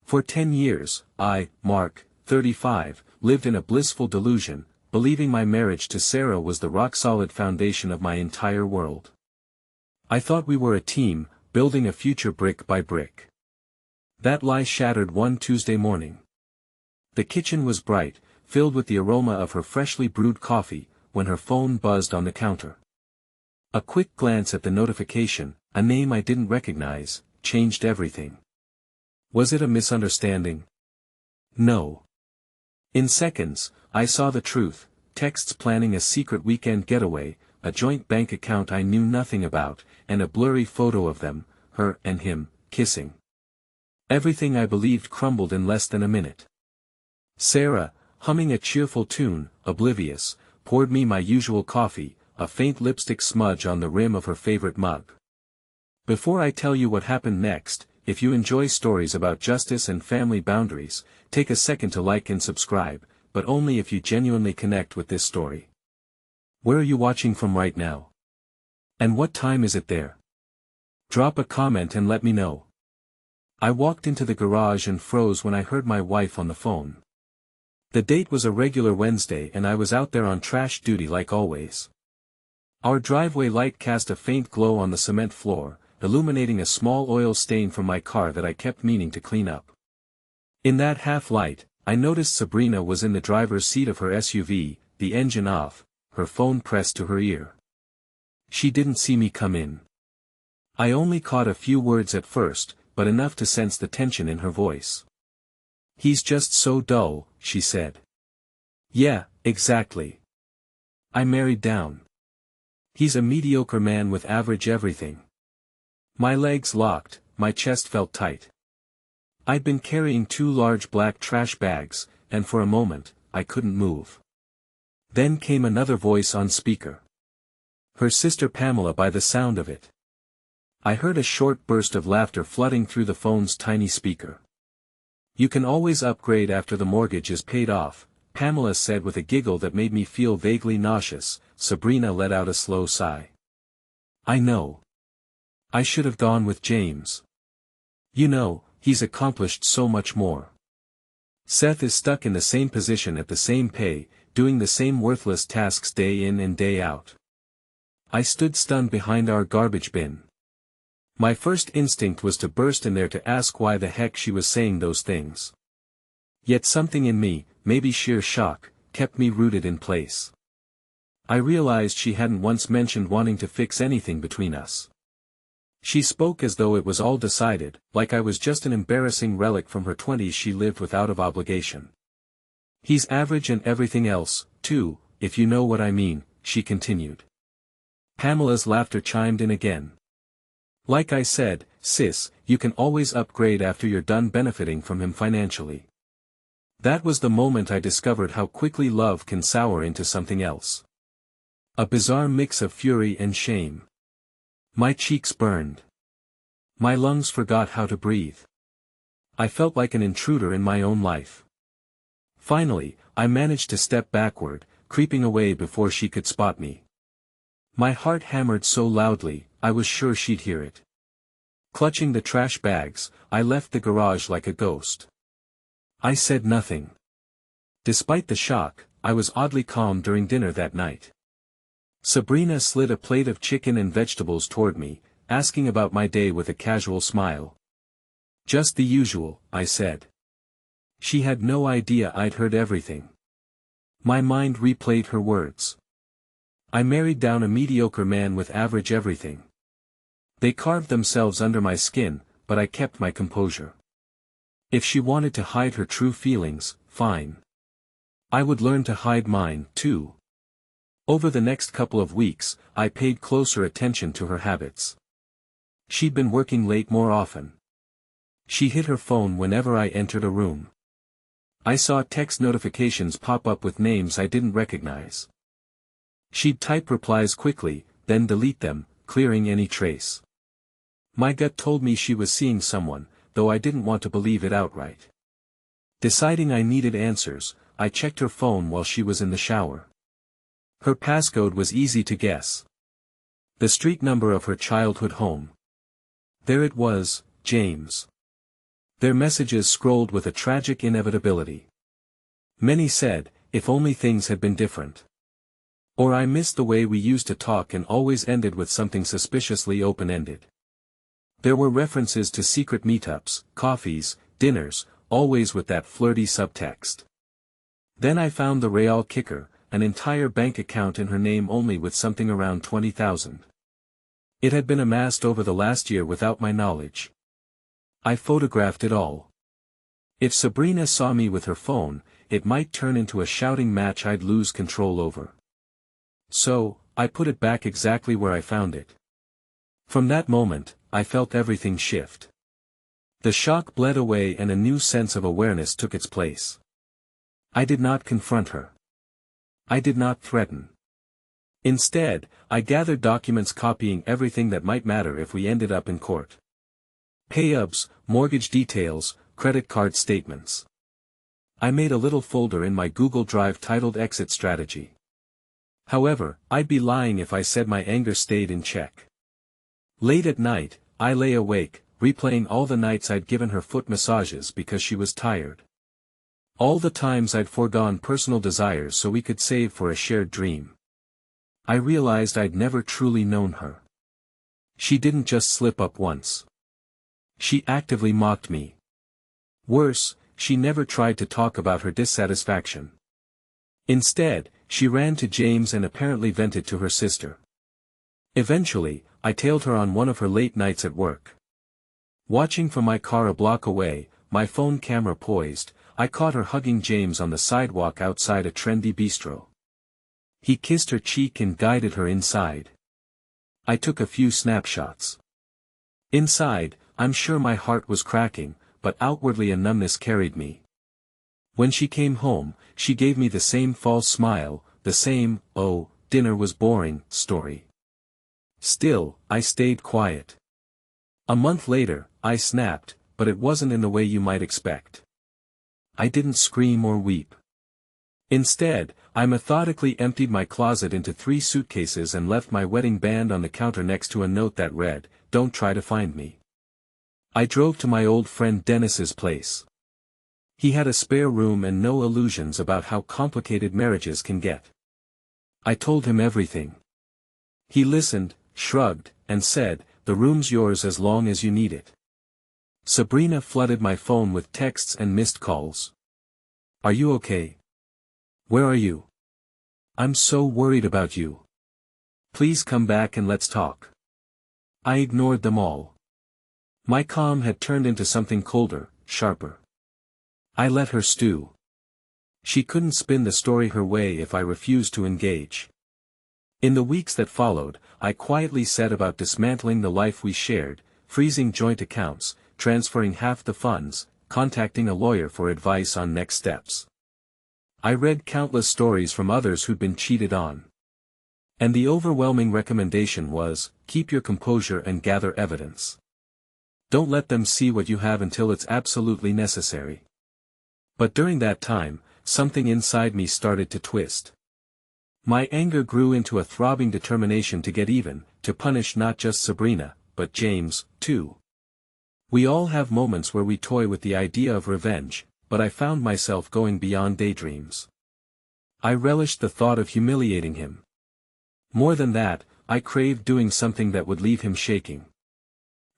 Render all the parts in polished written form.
For 10 years, I, Mark, 35, lived in a blissful delusion, believing my marriage to Sarah was the rock-solid foundation of my entire world. I thought we were a team, building a future brick by brick. That lie shattered one Tuesday morning. The kitchen was bright, filled with the aroma of her freshly brewed coffee, when her phone buzzed on the counter. A quick glance at the notification, a name I didn't recognize, changed everything. Was it a misunderstanding? No. In seconds, I saw the truth: texts planning a secret weekend getaway, a joint bank account I knew nothing about, and a blurry photo of them, her and him, kissing. Everything I believed crumbled in less than a minute. Sarah, humming a cheerful tune, oblivious, poured me my usual coffee, a faint lipstick smudge on the rim of her favorite mug. Before I tell you what happened next, if you enjoy stories about justice and family boundaries, take a second to like and subscribe, but only if you genuinely connect with this story. Where are you watching from right now? And what time is it there? Drop a comment and let me know. I walked into the garage and froze when I heard my wife on the phone. The date was a regular Wednesday and I was out there on trash duty like always. Our driveway light cast a faint glow on the cement floor, illuminating a small oil stain from my car that I kept meaning to clean up. In that half-light, I noticed Sabrina was in the driver's seat of her SUV, the engine off, her phone pressed to her ear. She didn't see me come in. I only caught a few words at first, but enough to sense the tension in her voice. "He's just so dull," she said. "Yeah, exactly. I married down. He's a mediocre man with average everything." My legs locked, my chest felt tight. I'd been carrying 2 large black trash bags, and for a moment, I couldn't move. Then came another voice on speaker. Her sister Pamela, by the sound of it. I heard a short burst of laughter flooding through the phone's tiny speaker. "You can always upgrade after the mortgage is paid off," Pamela said with a giggle that made me feel vaguely nauseous. Sabrina let out a slow sigh. "I know. I should have gone with James. You know, he's accomplished so much more. Seth is stuck in the same position at the same pay, doing the same worthless tasks day in and day out." I stood stunned behind our garbage bin. My first instinct was to burst in there to ask why the heck she was saying those things. Yet something in me, maybe sheer shock, kept me rooted in place. I realized she hadn't once mentioned wanting to fix anything between us. She spoke as though it was all decided, like I was just an embarrassing relic from her 20s she lived with out of obligation. "He's average and everything else, too, if you know what I mean," she continued. Pamela's laughter chimed in again. "Like I said, sis, you can always upgrade after you're done benefiting from him financially." That was the moment I discovered how quickly love can sour into something else. A bizarre mix of fury and shame. My cheeks burned. My lungs forgot how to breathe. I felt like an intruder in my own life. Finally, I managed to step backward, creeping away before she could spot me. My heart hammered so loudly, I was sure she'd hear it. Clutching the trash bags, I left the garage like a ghost. I said nothing. Despite the shock, I was oddly calm during dinner that night. Sabrina slid a plate of chicken and vegetables toward me, asking about my day with a casual smile. "Just the usual," I said. She had no idea I'd heard everything. My mind replayed her words. I married down a mediocre man with average everything. They carved themselves under my skin, but I kept my composure. If she wanted to hide her true feelings, fine. I would learn to hide mine, too. Over the next couple of weeks, I paid closer attention to her habits. She'd been working late more often. She hid her phone whenever I entered a room. I saw text notifications pop up with names I didn't recognize. She'd type replies quickly, then delete them, clearing any trace. My gut told me she was seeing someone, though I didn't want to believe it outright. Deciding I needed answers, I checked her phone while she was in the shower. Her passcode was easy to guess. The street number of her childhood home. There it was, James. Their messages scrolled with a tragic inevitability. Many said, "If only things had been different." Or "I missed the way we used to talk," and always ended with something suspiciously open-ended. There were references to secret meetups, coffees, dinners, always with that flirty subtext. Then I found the real kicker, an entire bank account in her name only with something around 20,000. It had been amassed over the last year without my knowledge. I photographed it all. If Sabrina saw me with her phone, it might turn into a shouting match I'd lose control over. So, I put it back exactly where I found it. From that moment, I felt everything shift. The shock bled away and a new sense of awareness took its place. I did not confront her. I did not threaten. Instead, I gathered documents copying everything that might matter if we ended up in court. Payubs, mortgage details, credit card statements. I made a little folder in my Google Drive titled Exit Strategy. However, I'd be lying if I said my anger stayed in check. Late at night, I lay awake, replaying all the nights I'd given her foot massages because she was tired. All the times I'd foregone personal desires so we could save for a shared dream. I realized I'd never truly known her. She didn't just slip up once. She actively mocked me. Worse, she never tried to talk about her dissatisfaction. Instead, she ran to James and apparently vented to her sister. Eventually, I tailed her on one of her late nights at work. Watching from my car a block away, my phone camera poised, I caught her hugging James on the sidewalk outside a trendy bistro. He kissed her cheek and guided her inside. I took a few snapshots. Inside, I'm sure my heart was cracking, but outwardly a numbness carried me. When she came home, she gave me the same false smile, the same, "Oh, dinner was boring," story. Still, I stayed quiet. A month later, I snapped, but it wasn't in the way you might expect. I didn't scream or weep. Instead, I methodically emptied my closet into 3 suitcases and left my wedding band on the counter next to a note that read, "Don't try to find me." I drove to my old friend Dennis's place. He had a spare room and no illusions about how complicated marriages can get. I told him everything. He listened, shrugged, and said, "The room's yours as long as you need it." Sabrina flooded my phone with texts and missed calls. "Are you okay? Where are you? I'm so worried about you. Please come back and let's talk." I ignored them all. My calm had turned into something colder, sharper. I let her stew. She couldn't spin the story her way if I refused to engage. In the weeks that followed, I quietly set about dismantling the life we shared, freezing joint accounts, transferring half the funds, contacting a lawyer for advice on next steps. I read countless stories from others who'd been cheated on. And the overwhelming recommendation was, keep your composure and gather evidence. Don't let them see what you have until it's absolutely necessary. But during that time, something inside me started to twist. My anger grew into a throbbing determination to get even, to punish not just Sabrina, but James, too. We all have moments where we toy with the idea of revenge, but I found myself going beyond daydreams. I relished the thought of humiliating him. More than that, I craved doing something that would leave him shaking.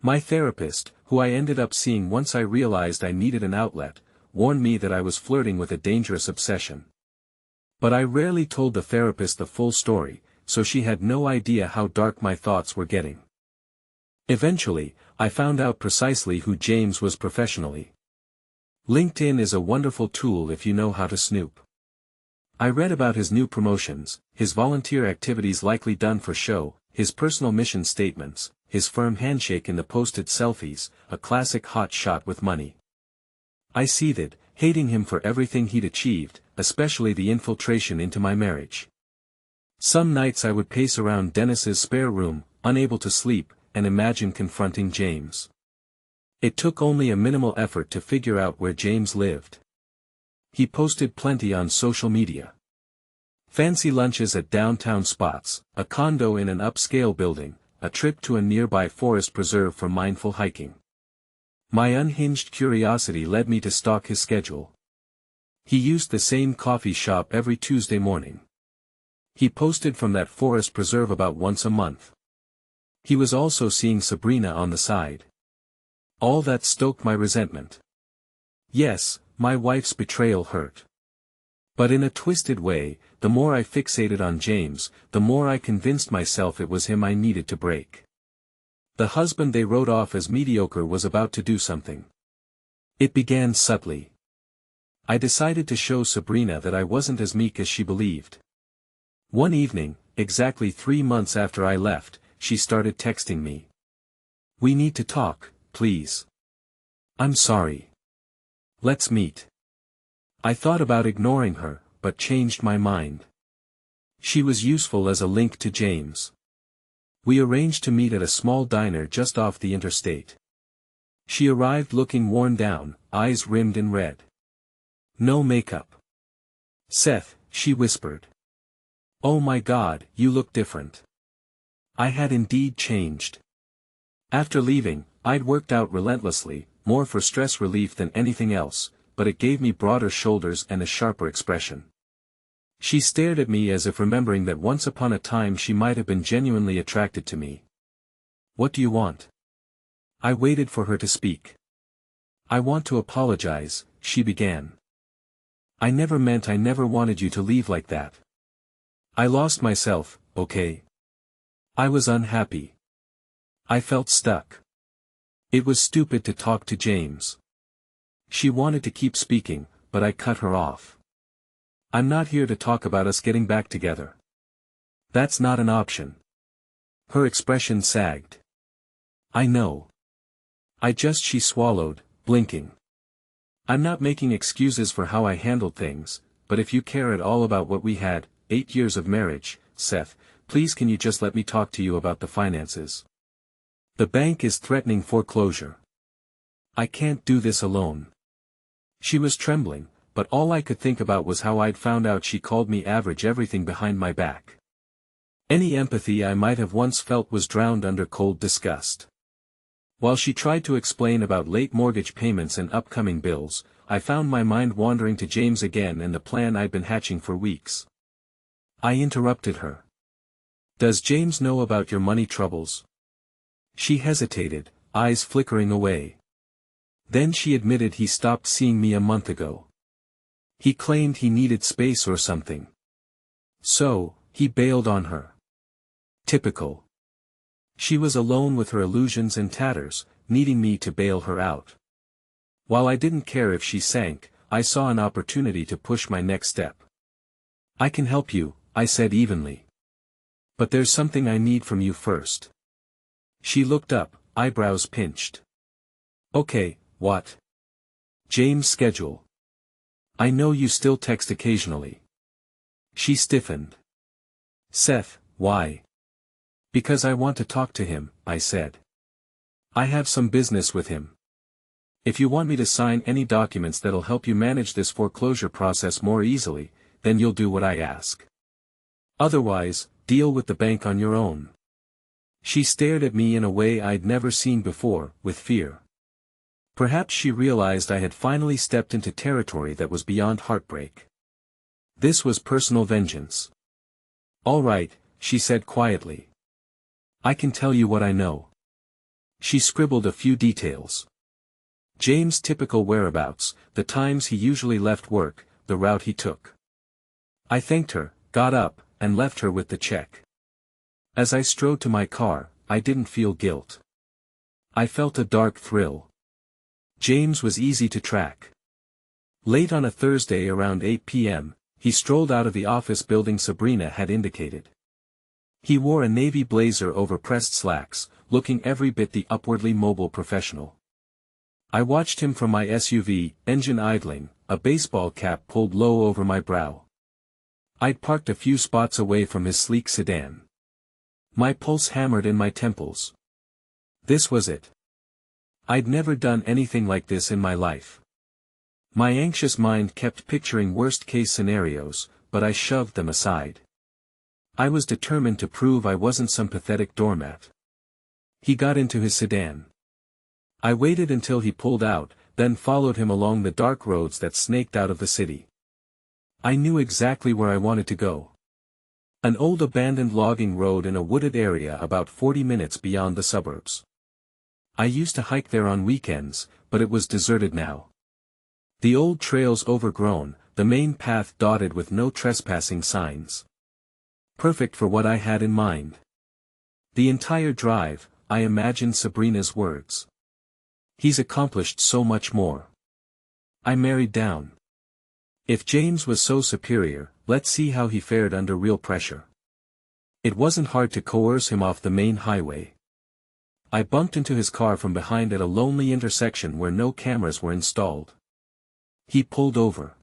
My therapist, who I ended up seeing once I realized I needed an outlet, warned me that I was flirting with a dangerous obsession. But I rarely told the therapist the full story, so she had no idea how dark my thoughts were getting. Eventually, I found out precisely who James was professionally. LinkedIn is a wonderful tool if you know how to snoop. I read about his new promotions, his volunteer activities likely done for show, his personal mission statements, his firm handshake in the posted selfies, a classic hot shot with money. I seethed, hating him for everything he'd achieved, especially the infiltration into my marriage. Some nights I would pace around Dennis's spare room, unable to sleep, and imagine confronting James. It took only a minimal effort to figure out where James lived. He posted plenty on social media. Fancy lunches at downtown spots, a condo in an upscale building, a trip to a nearby forest preserve for mindful hiking. My unhinged curiosity led me to stalk his schedule. He used the same coffee shop every Tuesday morning. He posted from that forest preserve about once a month. He was also seeing Sabrina on the side. All that stoked my resentment. Yes, my wife's betrayal hurt. But in a twisted way, the more I fixated on James, the more I convinced myself it was him I needed to break. The husband they wrote off as mediocre was about to do something. It began subtly. I decided to show Sabrina that I wasn't as meek as she believed. One evening, exactly 3 months after I left, she started texting me. "We need to talk, please. I'm sorry. Let's meet." I thought about ignoring her, but changed my mind. She was useful as a link to James. We arranged to meet at a small diner just off the interstate. She arrived looking worn down, eyes rimmed in red. "No makeup." "Seth," she whispered. "Oh my God, you look different." I had indeed changed. After leaving, I'd worked out relentlessly, more for stress relief than anything else, but it gave me broader shoulders and a sharper expression. She stared at me as if remembering that once upon a time she might have been genuinely attracted to me. "What do you want?" I waited for her to speak. "I want to apologize," she began. "I never wanted you to leave like that. I lost myself, okay? I was unhappy. I felt stuck. It was stupid to talk to James." She wanted to keep speaking, but I cut her off. "I'm not here to talk about us getting back together. That's not an option." Her expression sagged. "I know. She swallowed, blinking. "I'm not making excuses for how I handled things, but if you care at all about what we had, 8 years of marriage, Seth, please can you just let me talk to you about the finances? The bank is threatening foreclosure. I can't do this alone." She was trembling, but all I could think about was how I'd found out she called me average everything behind my back. Any empathy I might have once felt was drowned under cold disgust. While she tried to explain about late mortgage payments and upcoming bills, I found my mind wandering to James again and the plan I'd been hatching for weeks. I interrupted her. "Does James know about your money troubles?" She hesitated, eyes flickering away. Then she admitted he stopped seeing me a month ago. He claimed he needed space or something. So, he bailed on her. Typical. She was alone with her illusions and tatters, needing me to bail her out. While I didn't care if she sank, I saw an opportunity to push my next step. "I can help you," I said evenly. "But there's something I need from you first." She looked up, eyebrows pinched. "Okay, what?" "James' schedule. I know you still text occasionally." She stiffened. "Seth, why?" "Because I want to talk to him," I said. "I have some business with him. If you want me to sign any documents that'll help you manage this foreclosure process more easily, then you'll do what I ask. Otherwise, deal with the bank on your own." She stared at me in a way I'd never seen before, with fear. Perhaps she realized I had finally stepped into territory that was beyond heartbreak. This was personal vengeance. "All right," she said quietly. "I can tell you what I know." She scribbled a few details. James' typical whereabouts, the times he usually left work, the route he took. I thanked her, got up, and left her with the check. As I strode to my car, I didn't feel guilt. I felt a dark thrill. James was easy to track. Late on a Thursday around 8 p.m., he strolled out of the office building Sabrina had indicated. He wore a navy blazer over pressed slacks, looking every bit the upwardly mobile professional. I watched him from my SUV, engine idling, a baseball cap pulled low over my brow. I'd parked a few spots away from his sleek sedan. My pulse hammered in my temples. This was it. I'd never done anything like this in my life. My anxious mind kept picturing worst-case scenarios, but I shoved them aside. I was determined to prove I wasn't some pathetic doormat. He got into his sedan. I waited until he pulled out, then followed him along the dark roads that snaked out of the city. I knew exactly where I wanted to go. An old abandoned logging road in a wooded area about 40 minutes beyond the suburbs. I used to hike there on weekends, but it was deserted now. The old trails overgrown, the main path dotted with no trespassing signs. Perfect for what I had in mind. The entire drive, I imagined Sabrina's words. He's accomplished so much more. I married down. If James was so superior, let's see how he fared under real pressure. It wasn't hard to coerce him off the main highway. I bumped into his car from behind at a lonely intersection where no cameras were installed. He pulled over.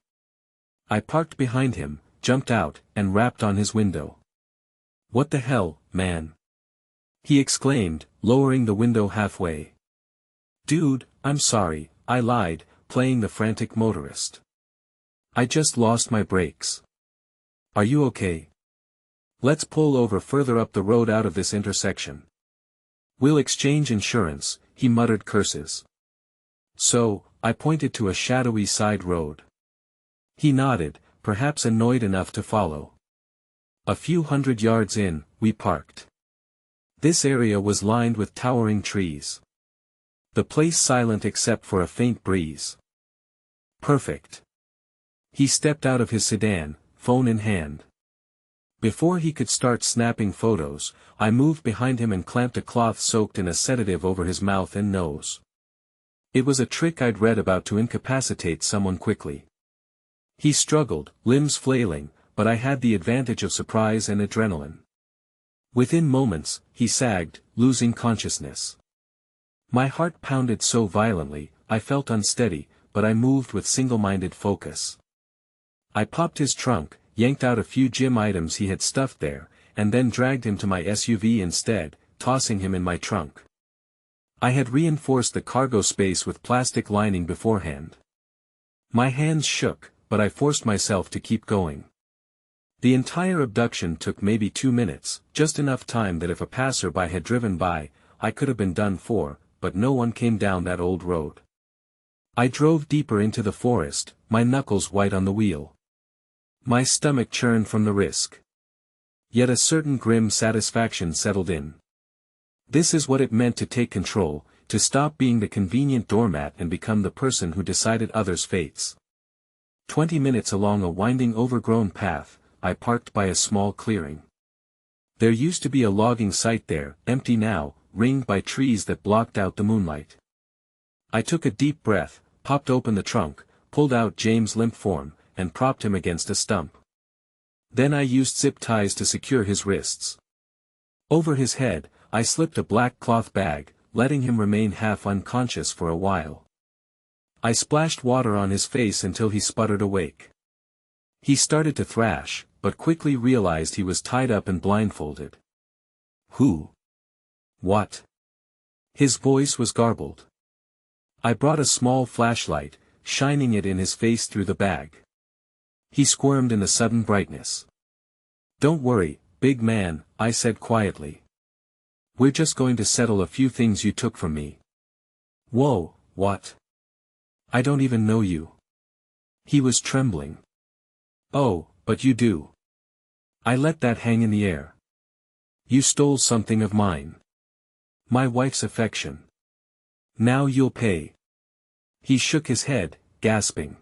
I parked behind him, jumped out, and rapped on his window. "What the hell, man?" he exclaimed, lowering the window halfway. "Dude, I'm sorry," I lied, playing the frantic motorist. "I just lost my brakes. Are you okay? Let's pull over further up the road out of this intersection. We'll exchange insurance," he muttered curses. "So," I pointed to a shadowy side road. He nodded, perhaps annoyed enough to follow. A few hundred yards in, we parked. This area was lined with towering trees. The place silent except for a faint breeze. Perfect. He stepped out of his sedan, phone in hand. Before he could start snapping photos, I moved behind him and clamped a cloth soaked in a sedative over his mouth and nose. It was a trick I'd read about to incapacitate someone quickly. He struggled, limbs flailing, but I had the advantage of surprise and adrenaline. Within moments, he sagged, losing consciousness. My heart pounded so violently, I felt unsteady, but I moved with single-minded focus. I popped his trunk, yanked out a few gym items he had stuffed there, and then dragged him to my SUV instead, tossing him in my trunk. I had reinforced the cargo space with plastic lining beforehand. My hands shook, but I forced myself to keep going. The entire abduction took maybe 2 minutes, just enough time that if a passerby had driven by, I could have been done for, but no one came down that old road. I drove deeper into the forest, my knuckles white on the wheel. My stomach churned from the risk. Yet a certain grim satisfaction settled in. This is what it meant to take control, to stop being the convenient doormat and become the person who decided others' fates. 20 minutes along a winding overgrown path, I parked by a small clearing. There used to be a logging site there, empty now, ringed by trees that blocked out the moonlight. I took a deep breath, popped open the trunk, pulled out James' limp form, and propped him against a stump. Then I used zip ties to secure his wrists. Over his head, I slipped a black cloth bag, letting him remain half unconscious for a while. I splashed water on his face until he sputtered awake. He started to thrash, but quickly realized he was tied up and blindfolded. "Who? What?" His voice was garbled. I brought a small flashlight, shining it in his face through the bag. He squirmed in the sudden brightness. "Don't worry, big man," I said quietly. "We're just going to settle a few things you took from me." "Whoa, what? I don't even know you." He was trembling. "Oh, but you do." I let that hang in the air. "You stole something of mine. My wife's affection. Now you'll pay." He shook his head, gasping.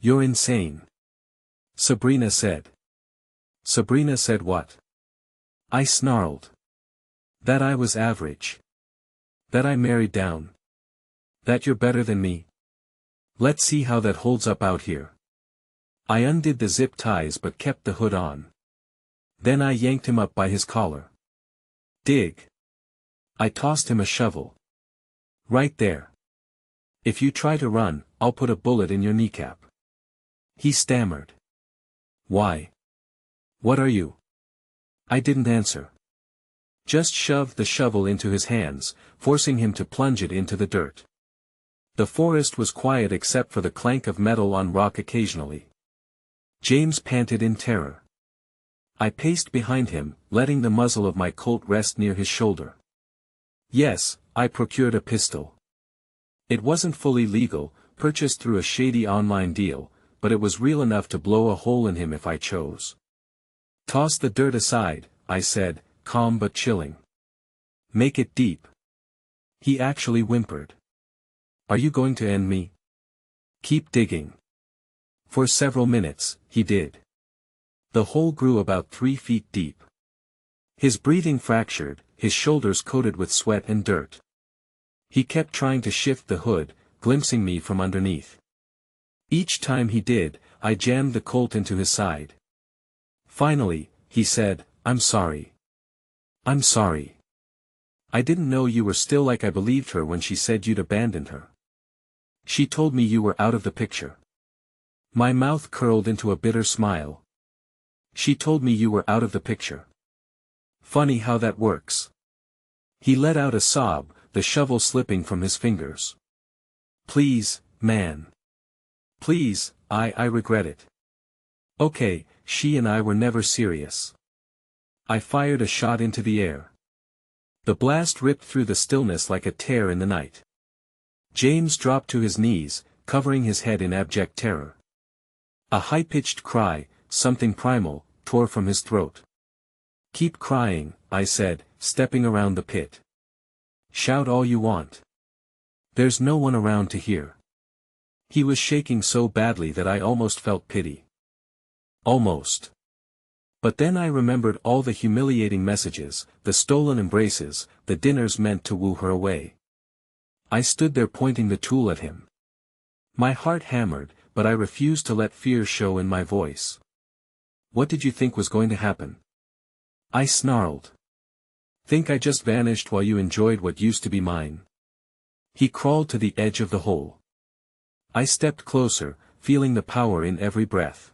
"You're insane." Sabrina said. "Sabrina said what?" I snarled. "That I was average. That I married down. That you're better than me. Let's see how that holds up out here." I undid the zip ties but kept the hood on. Then I yanked him up by his collar. "Dig." I tossed him a shovel. "Right there. If you try to run, I'll put a bullet in your kneecap." He stammered. "Why? What are you?" I didn't answer. Just shoved the shovel into his hands, forcing him to plunge it into the dirt. The forest was quiet except for the clank of metal on rock occasionally. James panted in terror. I paced behind him, letting the muzzle of my Colt rest near his shoulder. Yes, I procured a pistol. It wasn't fully legal, purchased through a shady online deal, but it was real enough to blow a hole in him if I chose. Toss the dirt aside, I said, calm but chilling. Make it deep. He actually whimpered. Are you going to end me? Keep digging. For several minutes, he did. The hole grew about 3 feet deep. His breathing fractured, his shoulders coated with sweat and dirt. He kept trying to shift the hood, glimpsing me from underneath. Each time he did, I jammed the Colt into his side. Finally, he said, I'm sorry. I'm sorry. I didn't know you were still like I believed her when she said you'd abandoned her. She told me you were out of the picture. My mouth curled into a bitter smile. She told me you were out of the picture. Funny how that works. He let out a sob, the shovel slipping from his fingers. Please, man. Please, I regret it. Okay, she and I were never serious. I fired a shot into the air. The blast ripped through the stillness like a tear in the night. James dropped to his knees, covering his head in abject terror. A high-pitched cry, something primal, tore from his throat. Keep crying, I said, stepping around the pit. Shout all you want. There's no one around to hear. He was shaking so badly that I almost felt pity. Almost. But then I remembered all the humiliating messages, the stolen embraces, the dinners meant to woo her away. I stood there pointing the tool at him. My heart hammered, but I refused to let fear show in my voice. What did you think was going to happen? I snarled. Think I just vanished while you enjoyed what used to be mine? He crawled to the edge of the hole. I stepped closer, feeling the power in every breath.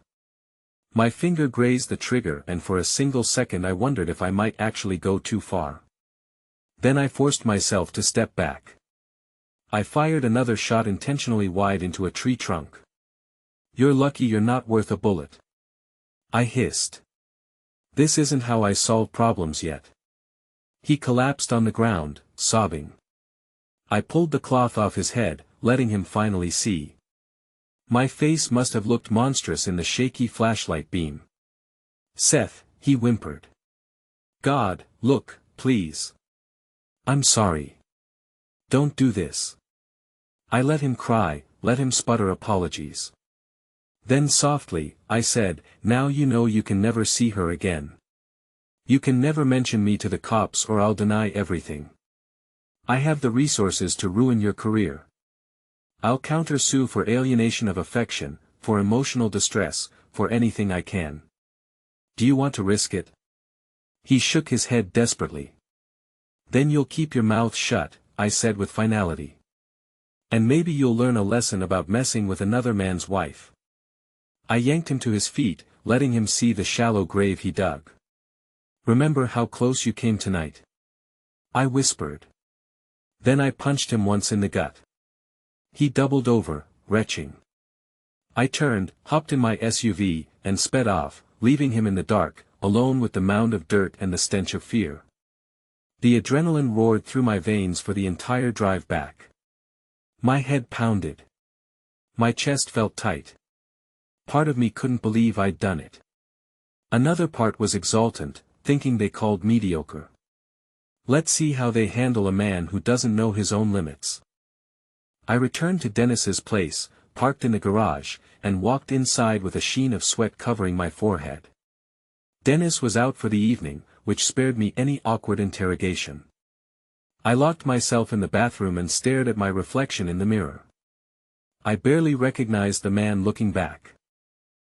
My finger grazed the trigger and for a single second I wondered if I might actually go too far. Then I forced myself to step back. I fired another shot intentionally wide into a tree trunk. You're lucky you're not worth a bullet. I hissed. This isn't how I solve problems yet. He collapsed on the ground, sobbing. I pulled the cloth off his head, letting him finally see. My face must have looked monstrous in the shaky flashlight beam. Seth, he whimpered. God, look, please. I'm sorry. Don't do this. I let him cry, let him sputter apologies. Then softly, I said, now you know you can never see her again. You can never mention me to the cops or I'll deny everything. I have the resources to ruin your career. I'll counter-sue for alienation of affection, for emotional distress, for anything I can. Do you want to risk it? He shook his head desperately. Then you'll keep your mouth shut, I said with finality. And maybe you'll learn a lesson about messing with another man's wife. I yanked him to his feet, letting him see the shallow grave he dug. Remember how close you came tonight? I whispered. Then I punched him once in the gut. He doubled over, retching. I turned, hopped in my SUV, and sped off, leaving him in the dark, alone with the mound of dirt and the stench of fear. The adrenaline roared through my veins for the entire drive back. My head pounded. My chest felt tight. Part of me couldn't believe I'd done it. Another part was exultant, thinking they called mediocre. Let's see how they handle a man who doesn't know his own limits. I returned to Dennis's place, parked in the garage, and walked inside with a sheen of sweat covering my forehead. Dennis was out for the evening, which spared me any awkward interrogation. I locked myself in the bathroom and stared at my reflection in the mirror. I barely recognized the man looking back.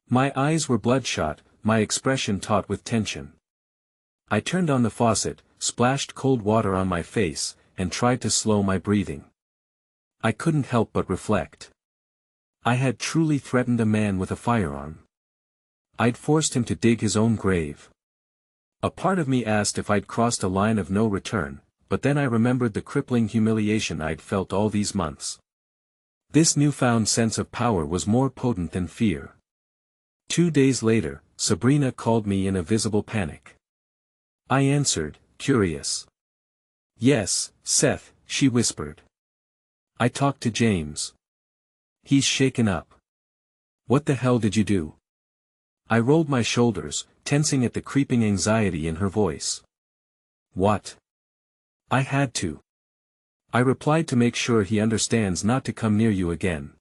My eyes were bloodshot, my expression taut with tension. I turned on the faucet, splashed cold water on my face, and tried to slow my breathing. I couldn't help but reflect. I had truly threatened a man with a firearm. I'd forced him to dig his own grave. A part of me asked if I'd crossed a line of no return, but then I remembered the crippling humiliation I'd felt all these months. This newfound sense of power was more potent than fear. 2 days later, Sabrina called me in a visible panic. I answered, curious. Yes, Seth, she whispered. I talked to James. He's shaken up. What the hell did you do? I rolled my shoulders, tensing at the creeping anxiety in her voice. What? I had to. I replied to make sure he understands not to come near you again.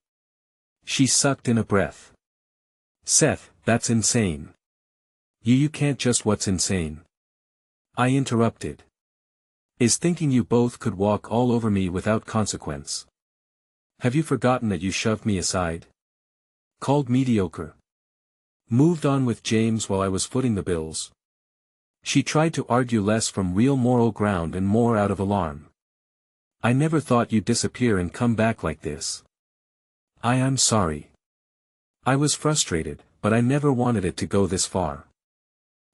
She sucked in a breath. Seth, that's insane. You can't just what's insane? I interrupted. Is thinking you both could walk all over me without consequence. Have you forgotten that you shoved me aside? Called mediocre. Moved on with James while I was footing the bills. She tried to argue less from real moral ground and more out of alarm. I never thought you'd disappear and come back like this. I'm sorry. I was frustrated, but I never wanted it to go this far.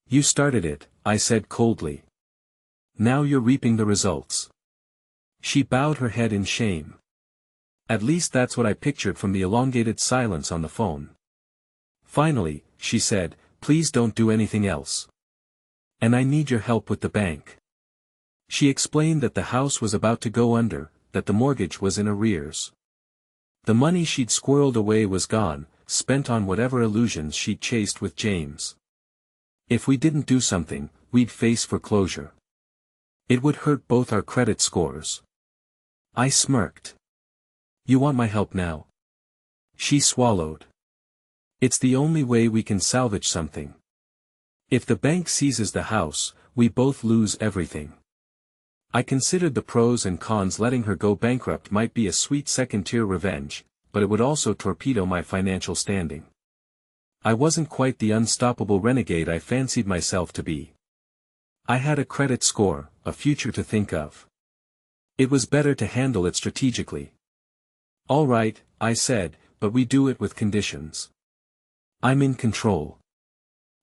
You started it, I said coldly. Now you're reaping the results. She bowed her head in shame. At least that's what I pictured from the elongated silence on the phone. Finally, she said, please don't do anything else. And I need your help with the bank. She explained that the house was about to go under, that the mortgage was in arrears. The money she'd squirreled away was gone, spent on whatever illusions she'd chased with James. If we didn't do something, we'd face foreclosure. It would hurt both our credit scores. I smirked. You want my help now? She swallowed. It's the only way we can salvage something. If the bank seizes the house, we both lose everything. I considered the pros and cons. Letting her go bankrupt might be a sweet second-tier revenge, but it would also torpedo my financial standing. I wasn't quite the unstoppable renegade I fancied myself to be. I had a credit score, a future to think of. It was better to handle it strategically. All right, I said, but we do it with conditions. I'm in control.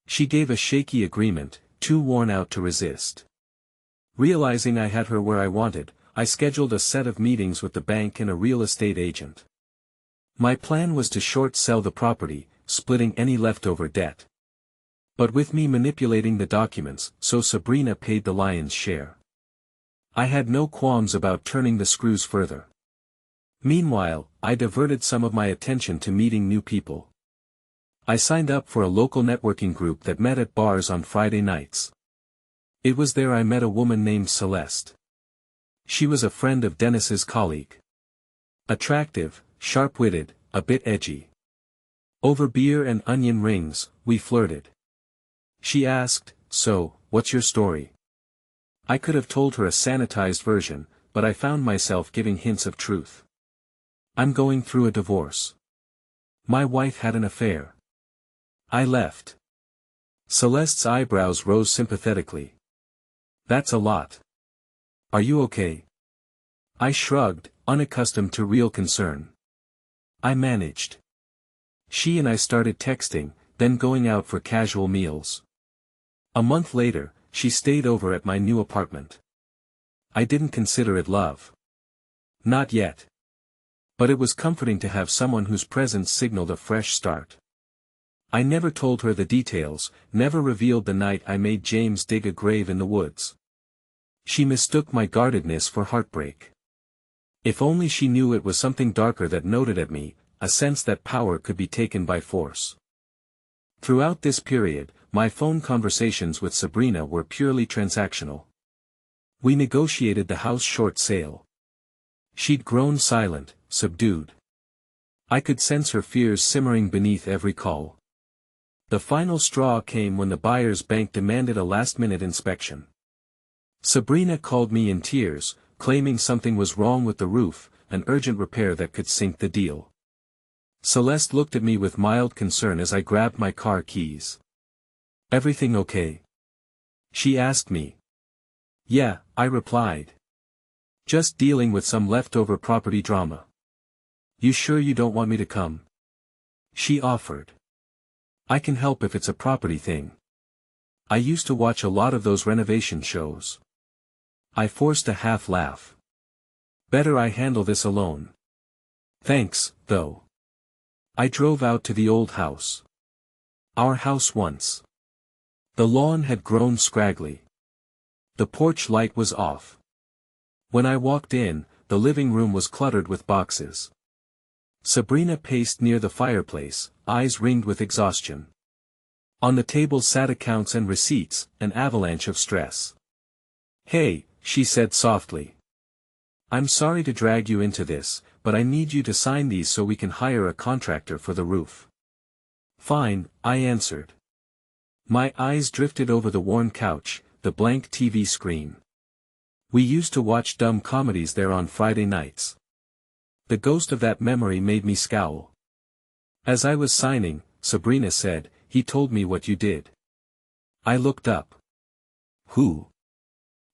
She gave a shaky agreement, too worn out to resist. Realizing I had her where I wanted, I scheduled a set of meetings with the bank and a real estate agent. My plan was to short sell the property, splitting any leftover debt. But with me manipulating the documents, so Sabrina paid the lion's share. I had no qualms about turning the screws further. Meanwhile, I diverted some of my attention to meeting new people. I signed up for a local networking group that met at bars on Friday nights. It was there I met a woman named Celeste. She was a friend of Dennis's colleague. Attractive, sharp-witted, a bit edgy. Over beer and onion rings, we flirted. She asked, so, what's your story? I could have told her a sanitized version, but I found myself giving hints of truth. I'm going through a divorce. My wife had an affair. I left. Celeste's eyebrows rose sympathetically. That's a lot. Are you okay? I shrugged, unaccustomed to real concern. I managed. She and I started texting, then going out for casual meals. A month later, she stayed over at my new apartment. I didn't consider it love. Not yet. But it was comforting to have someone whose presence signaled a fresh start. I never told her the details, never revealed the night I made James dig a grave in the woods. She mistook my guardedness for heartbreak. If only she knew it was something darker that gnawed at me, a sense that power could be taken by force. Throughout this period, my phone conversations with Sabrina were purely transactional. We negotiated the house short sale. She'd grown silent, subdued. I could sense her fears simmering beneath every call. The final straw came when the buyer's bank demanded a last-minute inspection. Sabrina called me in tears, claiming something was wrong with the roof, an urgent repair that could sink the deal. Celeste looked at me with mild concern as I grabbed my car keys. Everything okay? She asked me. Yeah, I replied. Just dealing with some leftover property drama. You sure you don't want me to come? She offered. I can help if it's a property thing. I used to watch a lot of those renovation shows. I forced a half laugh. Better I handle this alone. Thanks, though. I drove out to the old house. Our house once. The lawn had grown scraggly. The porch light was off. When I walked in, the living room was cluttered with boxes. Sabrina paced near the fireplace, eyes ringed with exhaustion. On the table sat accounts and receipts, an avalanche of stress. "Hey," she said softly. "I'm sorry to drag you into this, but I need you to sign these so we can hire a contractor for the roof." "Fine," I answered. My eyes drifted over the worn couch, the blank TV screen. We used to watch dumb comedies there on Friday nights. The ghost of that memory made me scowl. As I was signing, Sabrina said, "He told me what you did." I looked up. "Who?"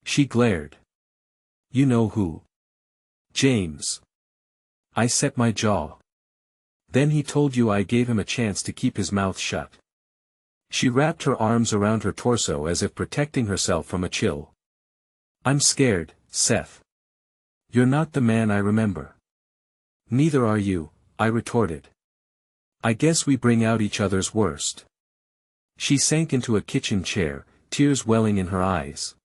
She glared. "You know who. James." I set my jaw. "Then he told you I gave him a chance to keep his mouth shut." She wrapped her arms around her torso as if protecting herself from a chill. "I'm scared, Seth. You're not the man I remember." "Neither are you," I retorted. "I guess we bring out each other's worst." She sank into a kitchen chair, tears welling in her eyes.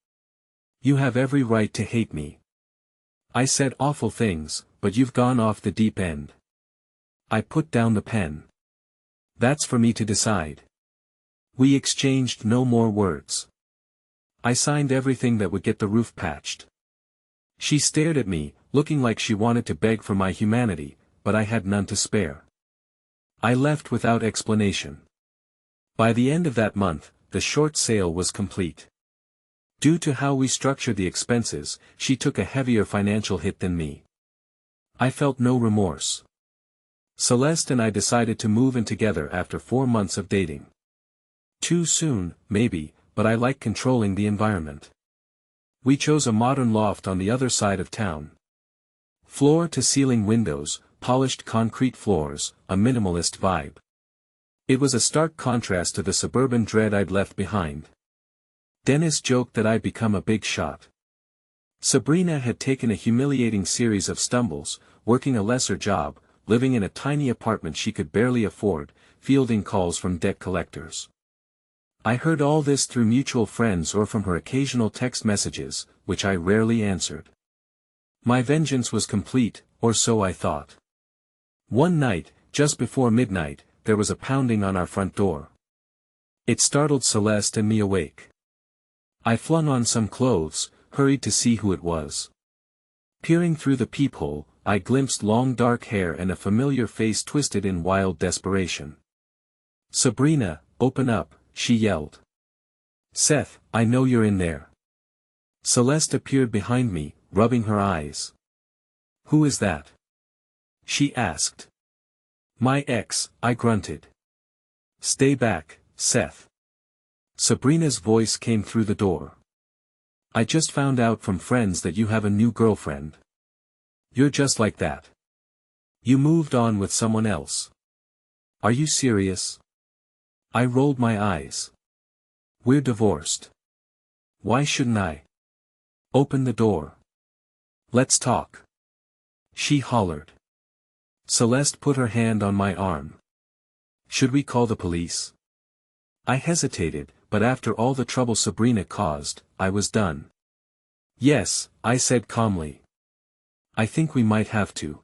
"You have every right to hate me. I said awful things, but you've gone off the deep end." I put down the pen. "That's for me to decide." We exchanged no more words. I signed everything that would get the roof patched. She stared at me, looking like she wanted to beg for my humanity, but I had none to spare. I left without explanation. By the end of that month, the short sale was complete. Due to how we structured the expenses, she took a heavier financial hit than me. I felt no remorse. Celeste and I decided to move in together after 4 months of dating. Too soon, maybe, but I like controlling the environment. We chose a modern loft on the other side of town. Floor-to-ceiling windows, polished concrete floors, a minimalist vibe. It was a stark contrast to the suburban dread I'd left behind. Dennis joked that I'd become a big shot. Sabrina had taken a humiliating series of stumbles, working a lesser job, living in a tiny apartment she could barely afford, fielding calls from debt collectors. I heard all this through mutual friends or from her occasional text messages, which I rarely answered. My vengeance was complete, or so I thought. One night, just before midnight, there was a pounding on our front door. It startled Celeste and me awake. I flung on some clothes, hurried to see who it was. Peering through the peephole, I glimpsed long dark hair and a familiar face twisted in wild desperation. "Sabrina, open up," she yelled. "Seth, I know you're in there." Celeste appeared behind me, rubbing her eyes. "Who is that?" she asked. "My ex," I grunted. "Stay back, Seth." Sabrina's voice came through the door. "I just found out from friends that you have a new girlfriend. You're just like that. You moved on with someone else. Are you serious?" I rolled my eyes. "We're divorced. Why shouldn't I?" "Open the door. Let's talk," she hollered. Celeste put her hand on my arm. "Should we call the police?" I hesitated, but after all the trouble Sabrina caused, I was done. "Yes," I said calmly. "I think we might have to."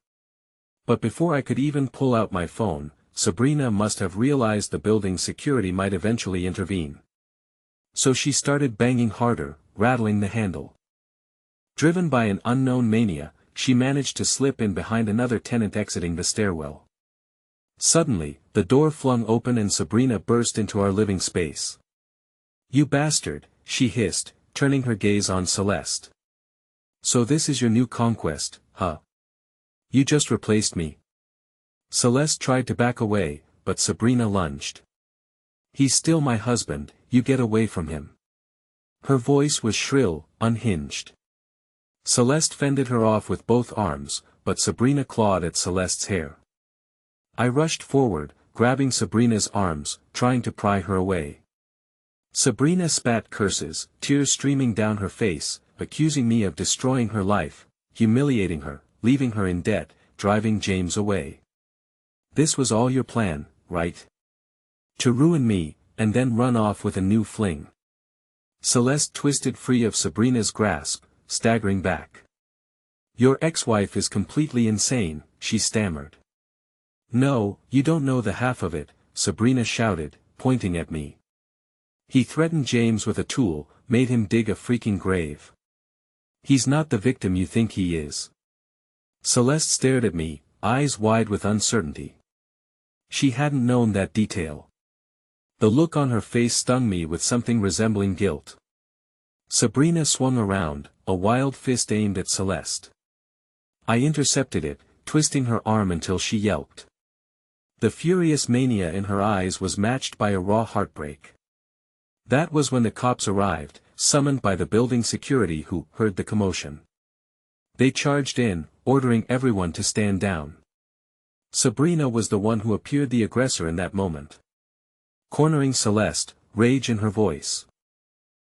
But before I could even pull out my phone, Sabrina must have realized the building's security might eventually intervene. So she started banging harder, rattling the handle. Driven by an unknown mania, she managed to slip in behind another tenant exiting the stairwell. Suddenly, the door flung open and Sabrina burst into our living space. "You bastard," she hissed, turning her gaze on Celeste. "So this is your new conquest, huh? You just replaced me." Celeste tried to back away, but Sabrina lunged. "He's still my husband, you get away from him." Her voice was shrill, unhinged. Celeste fended her off with both arms, but Sabrina clawed at Celeste's hair. I rushed forward, grabbing Sabrina's arms, trying to pry her away. Sabrina spat curses, tears streaming down her face, accusing me of destroying her life, humiliating her, leaving her in debt, driving James away. "This was all your plan, right? To ruin me, and then run off with a new fling." Celeste twisted free of Sabrina's grasp, staggering back. Your ex-wife is completely insane, she stammered. No, you don't know the half of it, Sabrina shouted, pointing at me. He threatened James with a tool, made him dig a freaking grave. He's not the victim you think he is. Celeste stared at me, eyes wide with uncertainty. She hadn't known that detail. The look on her face stung me with something resembling guilt. Sabrina swung around, a wild fist aimed at Celeste. I intercepted it, twisting her arm until she yelped. The furious mania in her eyes was matched by a raw heartbreak. That was when the cops arrived, summoned by the building security who heard the commotion. They charged in, ordering everyone to stand down. Sabrina was the one who appeared the aggressor in that moment. Cornering Celeste, rage in her voice.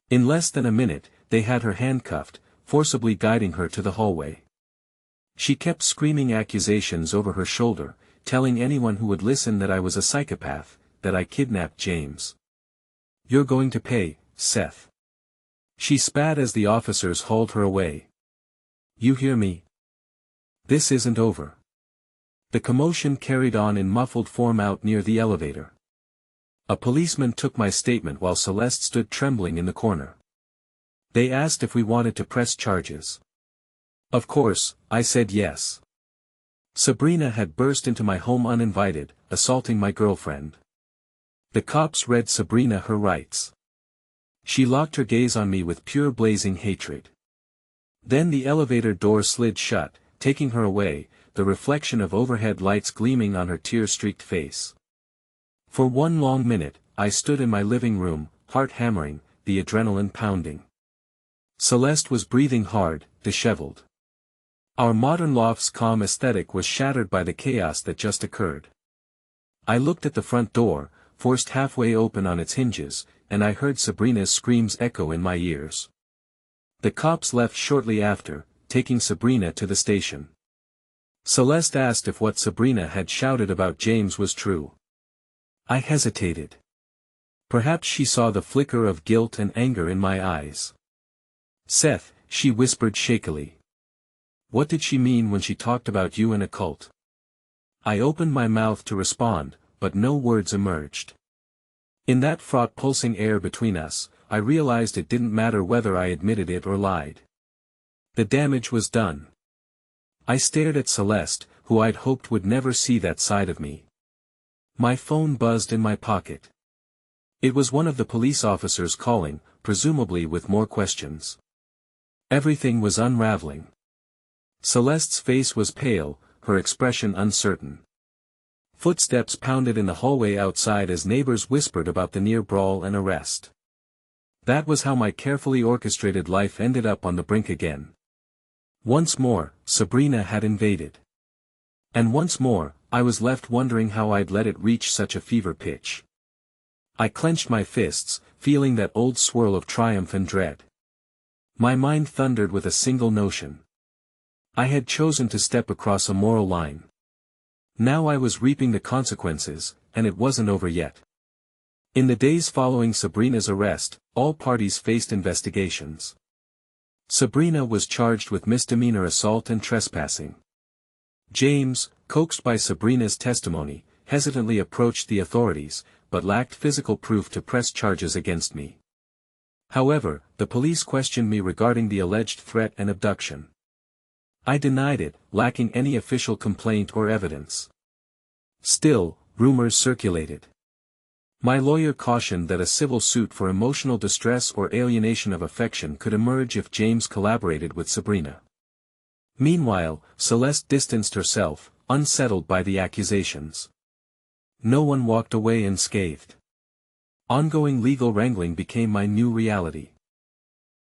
In less than a minute, they had her handcuffed, forcibly guiding her to the hallway. She kept screaming accusations over her shoulder, telling anyone who would listen that I was a psychopath, that I kidnapped James. You're going to pay, Seth. She spat as the officers hauled her away. You hear me? This isn't over. The commotion carried on in muffled form out near the elevator. A policeman took my statement while Celeste stood trembling in the corner. They asked if we wanted to press charges. Of course, I said yes. Sabrina had burst into my home uninvited, assaulting my girlfriend. The cops read Sabrina her rights. She locked her gaze on me with pure blazing hatred. Then the elevator door slid shut, taking her away, the reflection of overhead lights gleaming on her tear-streaked face. For one long minute, I stood in my living room, heart hammering, the adrenaline pounding. Celeste was breathing hard, disheveled. Our modern loft's calm aesthetic was shattered by the chaos that just occurred. I looked at the front door, forced halfway open on its hinges, and I heard Sabrina's screams echo in my ears. The cops left shortly after, taking Sabrina to the station. Celeste asked if what Sabrina had shouted about James was true. I hesitated. Perhaps she saw the flicker of guilt and anger in my eyes. Seth, she whispered shakily. What did she mean when she talked about you and a cult? I opened my mouth to respond, but no words emerged. In that fraught pulsing air between us, I realized it didn't matter whether I admitted it or lied. The damage was done. I stared at Celeste, who I'd hoped would never see that side of me. My phone buzzed in my pocket. It was one of the police officers calling, presumably with more questions. Everything was unraveling. Celeste's face was pale, her expression uncertain. Footsteps pounded in the hallway outside as neighbors whispered about the near brawl and arrest. That was how my carefully orchestrated life ended up on the brink again. Once more, Sabrina had invaded. And once more, I was left wondering how I'd let it reach such a fever pitch. I clenched my fists, feeling that old swirl of triumph and dread. My mind thundered with a single notion. I had chosen to step across a moral line. Now I was reaping the consequences, and it wasn't over yet. In the days following Sabrina's arrest, all parties faced investigations. Sabrina was charged with misdemeanor assault and trespassing. James, coaxed by Sabrina's testimony, hesitantly approached the authorities, but lacked physical proof to press charges against me. However, the police questioned me regarding the alleged threat and abduction. I denied it, lacking any official complaint or evidence. Still, rumors circulated. My lawyer cautioned that a civil suit for emotional distress or alienation of affection could emerge if James collaborated with Sabrina. Meanwhile, Celeste distanced herself, unsettled by the accusations. No one walked away unscathed. Ongoing legal wrangling became my new reality.